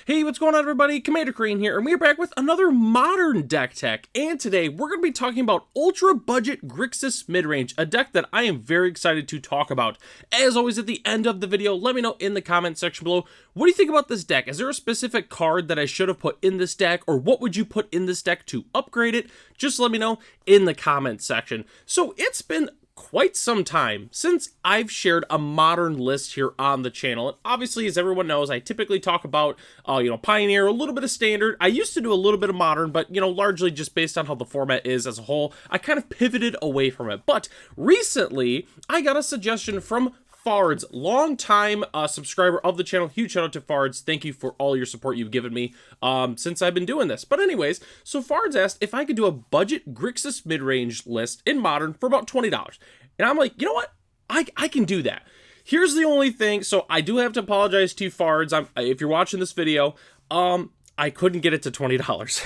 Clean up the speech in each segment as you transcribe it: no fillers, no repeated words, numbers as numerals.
Hey, what's going on everybody? Commander Crane here, and we're back with another modern deck tech, and today we're going to be talking about Ultra Budget Grixis Midrange, a deck that I am very excited to talk about. As always, at the end of the video, let me know in the comment section below, what do you think about this deck? Is there a specific card that I should have put in this deck, or what would you put in this deck to upgrade it? Just let me know in the comment section. So it's been quite some time since I've shared a modern list here on the channel, and obviously, as everyone knows, I typically talk about Pioneer, a little bit of Standard. I used to do a little bit of Modern, but largely just based on how the format is as a whole, I kind of pivoted away from it. But recently I got a suggestion from Fards, longtime subscriber of the channel. Huge shout out to Fards. Thank you for all your support you've given me since I've been doing this. But anyways, so Fards asked if I could do a budget Grixis mid-range list in Modern for about $20. And I'm like, you know what? I can do that. Here's the only thing. So I do have to apologize to Fards. If you're watching this video, I couldn't get it to $20.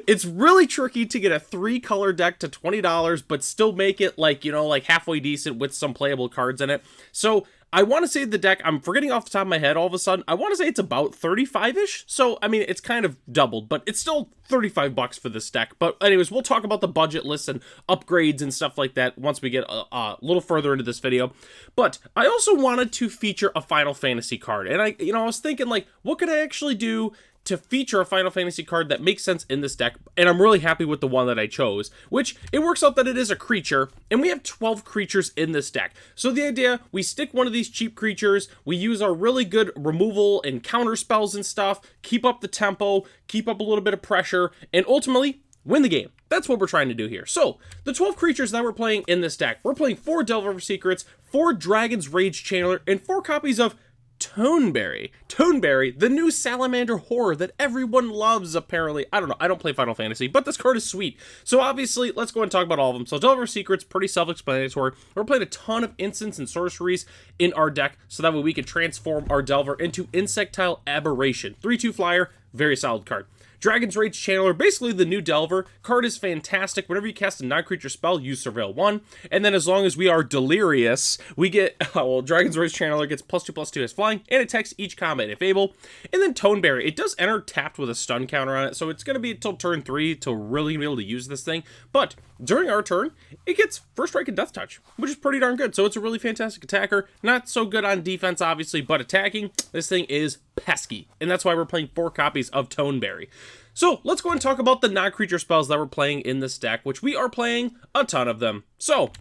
It's really tricky to get a 3-color deck to $20, but still make it like halfway decent with some playable cards in it. So I want to say the deck, I'm forgetting off the top of my head all of a sudden, I want to say it's about 35-ish. So, I mean, it's kind of doubled, but it's still 35 bucks for this deck. But anyways, we'll talk about the budget lists and upgrades and stuff like that once we get a little further into this video. But I also wanted to feature a Final Fantasy card. And I was thinking, like, what could I actually do to feature a Final Fantasy card that makes sense in this deck? And I'm really happy with the one that I chose, which it works out that it is a creature, and we have 12 creatures in this deck. So the idea, we stick one of these cheap creatures, we use our really good removal and counter spells and stuff, keep up the tempo, keep up a little bit of pressure, and ultimately win the game. That's what we're trying to do here. So, the 12 creatures that we're playing in this deck, we're playing 4 Delver Secrets, 4 Dragon's Rage Channeler, and 4 copies of Toneberry. Toneberry, the new salamander horror that everyone loves, apparently. I don't know, I don't play Final Fantasy, but this card is sweet. So obviously, let's go and talk about all of them. So Delver Secrets, pretty self-explanatory. We're playing a ton of instants and sorceries in our deck, so that way we can transform our Delver into Insectile Aberration. 3/2 flyer, very solid card. Dragon's Rage Channeler, basically the new Delver. Card is fantastic. Whenever you cast a non-creature spell, use Surveil 1. And then as long as we are delirious, we get, Dragon's Rage Channeler gets +2/+2 as flying, and attacks each combat if able. And then Toneberry, it does enter tapped with a stun counter on it, so it's going to be until turn 3 to really be able to use this thing. But during our turn, it gets First Strike and Death Touch, which is pretty darn good. So it's a really fantastic attacker. Not so good on defense, obviously, but attacking, this thing is pesky. And that's why we're playing 4 copies of Toneberry. So let's go and talk about the non-creature spells that we're playing in this deck, which we are playing a ton of them. So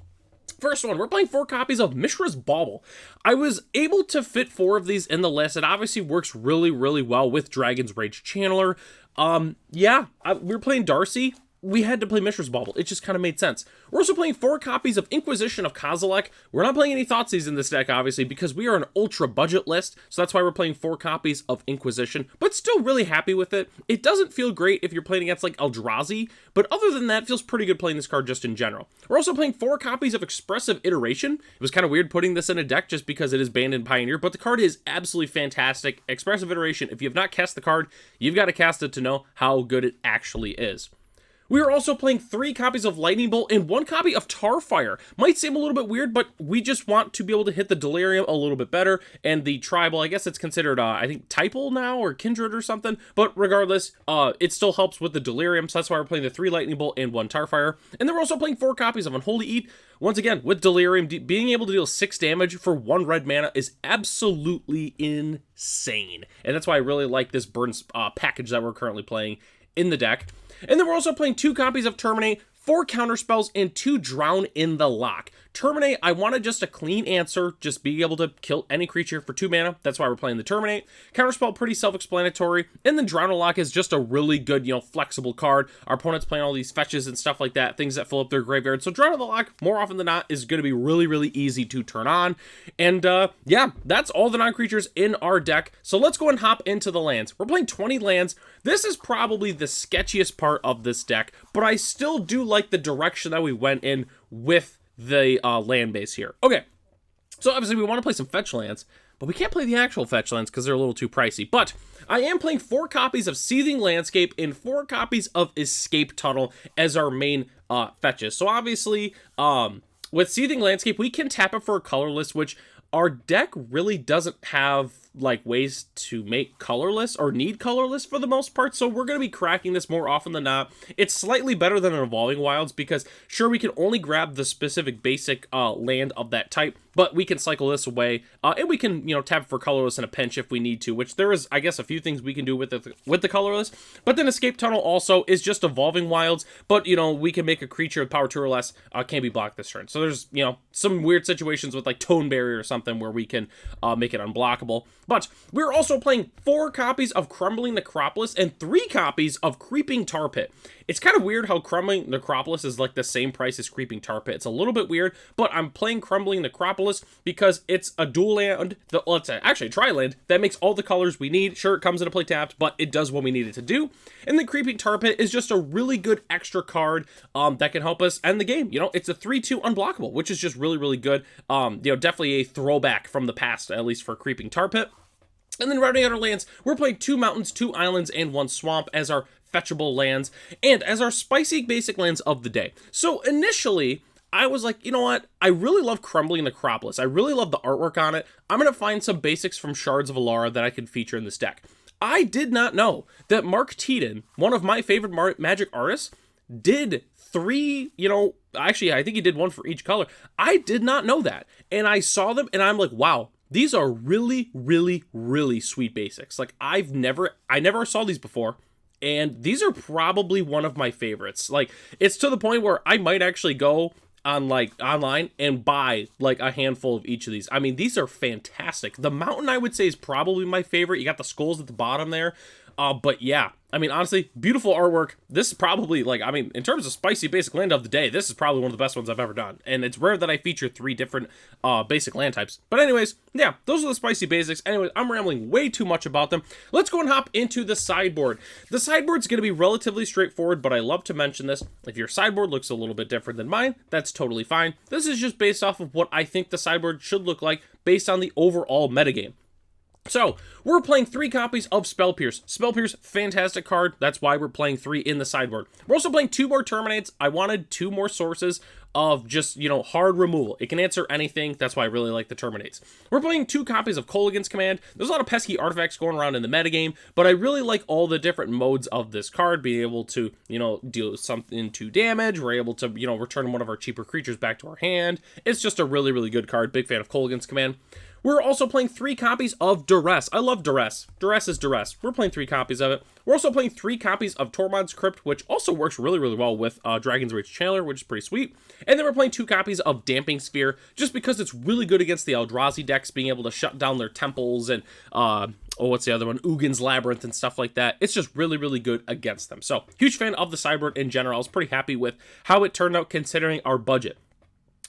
first one, we're playing 4 copies of Mishra's Bauble. I was able to fit 4 of these in the list. It obviously works really, really well with Dragon's Rage Channeler. We're playing Darcy. We had to play Mishra's Bauble. It just kind of made sense. We're also playing 4 copies of Inquisition of Kozilek. We're not playing any Thoughtseize in this deck, obviously, because we are an ultra budget list, so that's why we're playing 4 copies of Inquisition, but still really happy with it. It doesn't feel great if you're playing against, like, Eldrazi, but other than that, it feels pretty good playing this card just in general. We're also playing 4 copies of Expressive Iteration. It was kind of weird putting this in a deck just because it is banned in Pioneer, but the card is absolutely fantastic. Expressive Iteration, if you have not cast the card, you've got to cast it to know how good it actually is. We are also playing 3 copies of Lightning Bolt and 1 copy of Tarfire. Might seem a little bit weird, but we just want to be able to hit the Delirium a little bit better, and the Tribal, I guess it's considered, I think, Typal now, or Kindred or something, but regardless, it still helps with the Delirium, so that's why we're playing the 3 Lightning Bolt and 1 Tarfire. And then we're also playing 4 copies of Unholy Eat. Once again, with Delirium, being able to deal 6 damage for 1 red mana is absolutely insane, and that's why I really like this burn package that we're currently playing in the deck. And then we're also playing 2 copies of Terminate, 4 counterspells, and 2 Drown in the Lock. Terminate, I wanted just a clean answer, just being able to kill any creature for 2 mana. That's why we're playing the Terminate. Counterspell, pretty self-explanatory. And then Drown in the Lock is just a really good, flexible card. Our opponent's playing all these fetches and stuff like that, things that fill up their graveyard. So Drown in the Lock, more often than not, is going to be really, really easy to turn on. And yeah, that's all the non-creatures in our deck. So let's go and hop into the lands. We're playing 20 lands. This is probably the sketchiest part of this deck, but I still do like the direction that we went in with the land base here. Okay, so obviously we want to play some fetch lands, but we can't play the actual fetch lands because they're a little too pricey. But I am playing 4 copies of Seething Landscape and 4 copies of Escape Tunnel as our main fetches. So obviously, with Seething Landscape, we can tap it for a colorless, which our deck really doesn't have like ways to make colorless or need colorless for the most part, so we're going to be cracking this more often than not. It's slightly better than an Evolving Wilds because sure, we can only grab the specific basic land of that type, but we can cycle this away, and we can, you know, tap for colorless in a pinch if we need to, which there is, I guess, a few things we can do with the colorless. But then Escape Tunnel also is just Evolving Wilds, but, you know, we can make a creature with power 2 or less can't be blocked this turn. So there's, you know, some weird situations with like Tone Barrier or something where we can make it unblockable. But we're also playing 4 copies of Crumbling Necropolis and 3 copies of Creeping Tar Pit. It's kind of weird how Crumbling Necropolis is like the same price as Creeping Tar Pit. It's a little bit weird, but I'm playing Crumbling Necropolis because it's a dual land, let's say, actually a tri-land, that makes all the colors we need. Sure, it comes into play tapped, but it does what we need it to do. And then Creeping Tar Pit is just a really good extra card that can help us end the game. You know, it's a 3/2 unblockable, which is just really, really good. You know, definitely a throwback from the past, at least for Creeping Tar Pit. And then rounding out our lands, we're playing 2 mountains, 2 islands, and 1 swamp as our fetchable lands, and as our spicy basic lands of the day. So initially, I was like, you know what? I really love Crumbling Necropolis. I really love the artwork on it. I'm going to find some basics from Shards of Alara that I can feature in this deck. I did not know that Mark Teaton, one of my favorite Magic artists, did 3, you know, actually, I think he did 1 for each color. I did not know that. And I saw them, and I'm like, wow. These are really, really, really sweet basics. Like, I never saw these before, and these are probably one of my favorites. Like, it's to the point where I might actually go on, like, online and buy, like, a handful of each of these. I mean, these are fantastic. The mountain, I would say, is probably my favorite. You got the skulls at the bottom there. But yeah, I mean, honestly, beautiful artwork. This is probably, like, I mean, in terms of spicy basic land of the day, this is probably one of the best ones I've ever done. And it's rare that I feature 3 different basic land types. But anyways, yeah, those are the spicy basics. Anyways, I'm rambling way too much about them. Let's go and hop into the sideboard. The sideboard's going to be relatively straightforward, but I love to mention this. If your sideboard looks a little bit different than mine, that's totally fine. This is just based off of what I think the sideboard should look like based on the overall metagame. So, we're playing 3 copies of Spell Pierce. Spell Pierce, fantastic card. That's why we're playing 3 in the sideboard. We're also playing 2 more Terminates. I wanted 2 more sources of just, you know, hard removal. It can answer anything. That's why I really like the Terminates. We're playing 2 copies of Kolaghan's Command. There's a lot of pesky artifacts going around in the metagame, but I really like all the different modes of this card, being able to, you know, deal something to damage. We're able to, you know, return one of our cheaper creatures back to our hand. It's just a really, really good card. Big fan of Kolaghan's Command. We're also playing 3 copies of Duress. I love Duress. Duress is Duress. We're playing 3 copies of it. We're also playing 3 copies of Tormod's Crypt, which also works really, really well with Dragon's Rage Channeler, which is pretty sweet. And then we're playing 2 copies of Damping Sphere, just because it's really good against the Eldrazi decks, being able to shut down their temples and, what's the other one? Ugin's Labyrinth and stuff like that. It's just really, really good against them. So, huge fan of the sideboard in general. I was pretty happy with how it turned out considering our budget.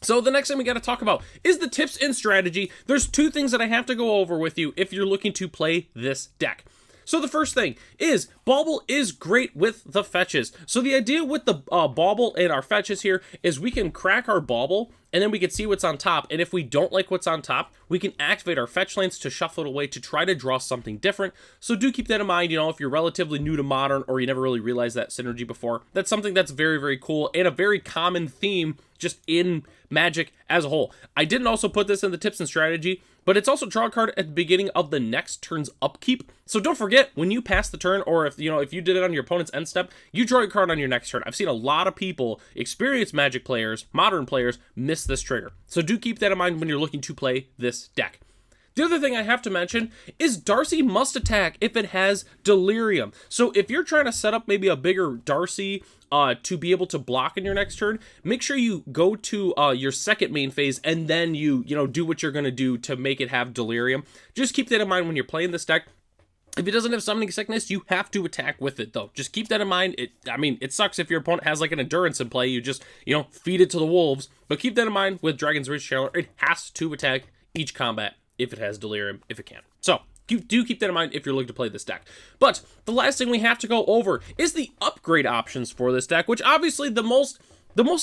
So the next thing we got to talk about is the tips and strategy. There's 2 things that I have to go over with you if you're looking to play this deck. So the first thing is, Bauble is great with the fetches. So the idea with the Bauble and our fetches here is we can crack our Bauble, and then we can see what's on top. And if we don't like what's on top, we can activate our fetch lands to shuffle it away to try to draw something different. So do keep that in mind, you know, if you're relatively new to Modern or you never really realized that synergy before. That's something that's very, very cool and a very common theme just in Magic as a whole. I didn't also put this in the tips and strategy, but it's also draw a card at the beginning of the next turn's upkeep. So don't forget, when you pass the turn, or if you did it on your opponent's end step, you draw a card on your next turn. I've seen a lot of people, experienced Magic players, Modern players, miss this trigger. So do keep that in mind when you're looking to play this deck. The other thing I have to mention is Darcy must attack if it has Delirium. So if you're trying to set up maybe a bigger Darcy to be able to block in your next turn, make sure you go to your second main phase and then you do what you're going to do to make it have Delirium. Just keep that in mind when you're playing this deck. If it doesn't have Summoning Sickness, you have to attack with it, though. Just keep that in mind. It sucks if your opponent has, like, an Endurance in play. You just, feed it to the wolves. But keep that in mind with Dragon's Rage Channeler. It has to attack each combat if it has Delirium, if it can. So, do keep that in mind if you're looking to play this deck. But the last thing we have to go over is the upgrade options for this deck, which obviously the most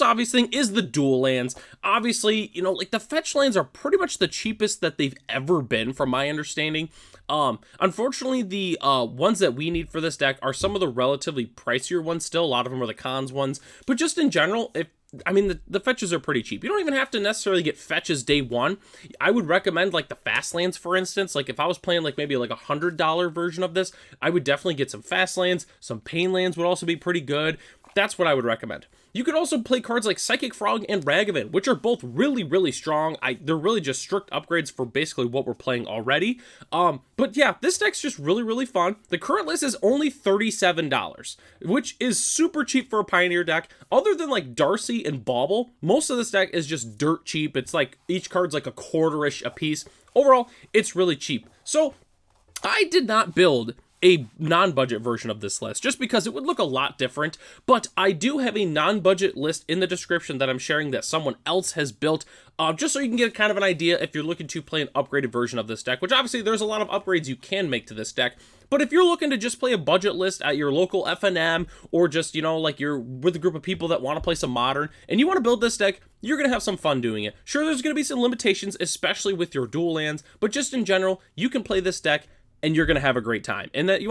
obvious thing is the dual lands. Obviously, like the fetch lands are pretty much the cheapest that they've ever been from my understanding. Unfortunately, the ones that we need for this deck are some of the relatively pricier ones still. A lot of them are the cons ones. But just in general, if I mean, the fetches are pretty cheap. You don't even have to necessarily get fetches day one. I would recommend like the fast lands, for instance. Like if I was playing like maybe like $100 version of this, I would definitely get some fast lands. Some pain lands would also be pretty good. That's what I would recommend. You could also play cards like Psychic Frog and Ragavan, which are both really, really strong. They're really just strict upgrades for basically what we're playing already. But yeah, this deck's just really, really fun. The current list is only $37, which is super cheap for a Pioneer deck. Other than like Darcy and Bauble, most of this deck is just dirt cheap. It's like each card's like a quarter-ish a piece. Overall, it's really cheap. So I did not build a non-budget version of this list just because it would look a lot different, but I do have a non-budget list in the description that I'm sharing that someone else has built, just so you can get kind of an idea if you're looking to play an upgraded version of this deck, which obviously there's a lot of upgrades you can make to this deck. But if you're looking to just play a budget list at your local FNM, or just, you know, like you're with a group of people that want to play some Modern, and you want to build this deck, you're going to have some fun doing it. Sure, there's going to be some limitations, especially with your dual lands, but just in general, you can play this deck and you're going to have a great time. And that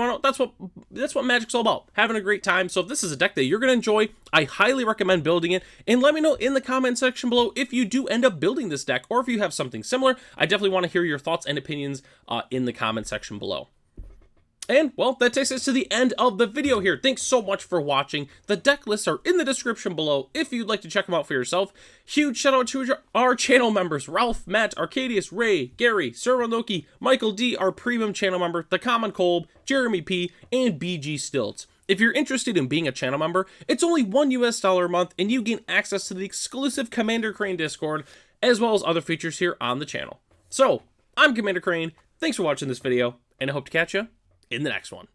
that's what Magic's all about, having a great time. So if this is a deck that you're going to enjoy, I highly recommend building it. And let me know in the comment section below if you do end up building this deck, or if you have something similar. I definitely want to hear your thoughts and opinions in the comment section below. And, well, that takes us to the end of the video here. Thanks so much for watching. The deck lists are in the description below if you'd like to check them out for yourself. Huge shout out to our channel members, Ralph, Matt, Arcadius, Ray, Gary, Sir Ronoki, Michael D, our premium channel member, The Common Kolb, Jeremy P, and BG Stilts. If you're interested in being a channel member, it's only $1 US a month, and you gain access to the exclusive Commander Crane Discord, as well as other features here on the channel. So, I'm Commander Crane, thanks for watching this video, and I hope to catch you in the next one.